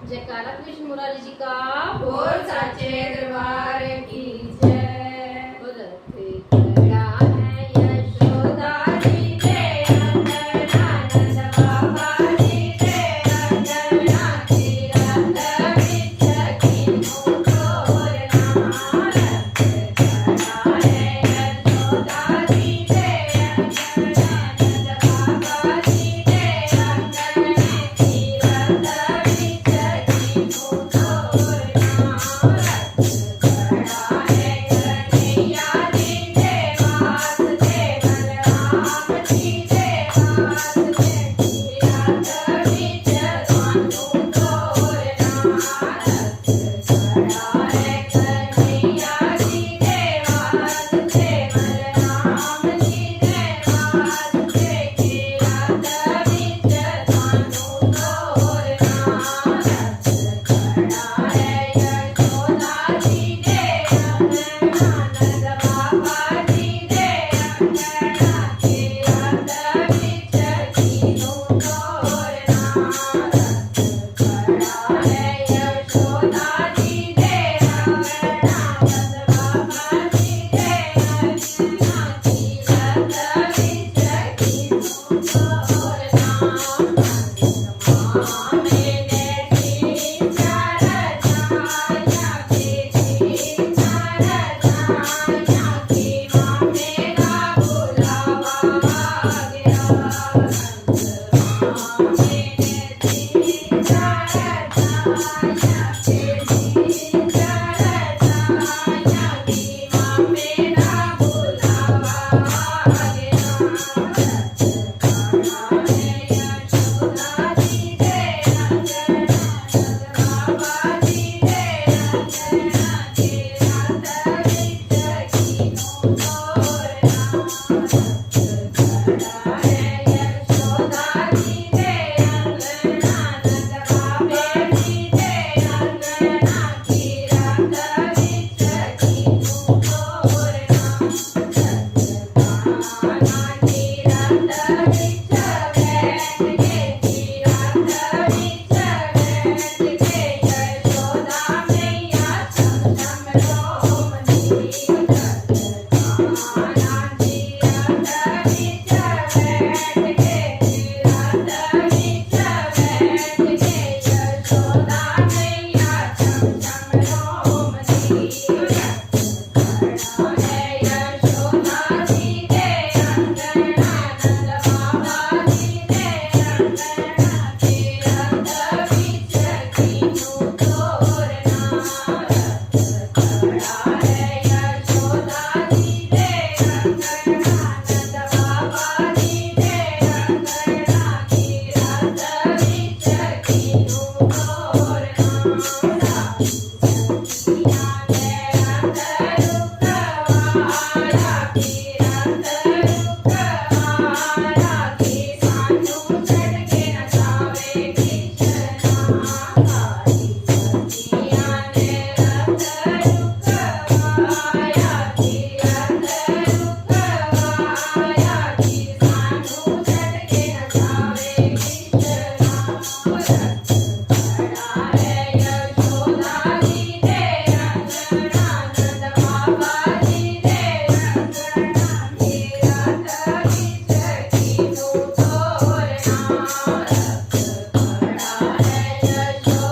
जयकारा कृष्ण मुरारी जी का बोल साचे दरबार की जय। बोल खड़ा है यशोदा जी के अंगना, नंद बाबा जी के अंगना, तीरथ बिच कीन्हू तोरना। खड़ा है यशोदा जी के अंगना, नंद बाबा जी के अंगना, तीरथ बिच कीन्हू तोरना। खड़ा है कन्हैया जी के वास्ते, बलराम जी के वास्ते, तीरथ बिच कान्हू तोरना। खड़ा है कन्हैया जी के वास्ते, बलराम जी के वास्ते, तीरथ बिच कान्हू तोरना। खड़ा है यशोदा जी के अंगना, नंद बाबा जी के अंगना, तीरथ बिच कीन्हू तोरना। खड़ा है यशोदा जी के अंगना, नंद बाबा जी के अंगना, तीरथ बिच कीन्हू तोरना। मैंने तीन चार छाया की, तीन चार छाया की, माँ मेरा बुलावा आ गया। मैंने तीन चार छाया की, तीन चार छाया की, माँ मेरा बुलावा आ गया। खड़ा है यशोदा जी के अंगना, नंद बाबा जी के अंगना, तीरथ बिच कीन्हू तोरना। खड़ा है यशोदा जी के अंगना, नंद बाबा जी के अंगना, तीरथ बिच कीन्हू तोरना। कान्हा तीरथ बिच बैठ के, तीरथ बिच बैठ के, यशोदा मैया छम छम रोमनी। कान्हा तीरथ बिच बैठ के, तीरथ बिच बैठ के, यशोदा मैया छम छम रोमनी। खड़ा है यशोदा जी के अंगना, नंद बाबा जी के अंगना, तीरथ बिच कीन्हू तोरना। खड़ा है यशोदा जी के अंगना, नंद बाबा जी के अंगना, तीरथ बिच कीन्हू तोरना। सखियाँ ने रंग रुकवाया, तीरथ रुकवाया, कि सानू छड़ के न जावे कृष्णा। सखियाँ ने रंग रुकवाया, तीरथ रुकवाया, कि सानू छड़ के न जावे कृष्णा। खड़ा है यशोदा जी के अंगना, नंद बाबा जी के अंगना, तीरथ बिच कीन्हू तोरना। खड़ा है यशोदा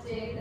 સાચે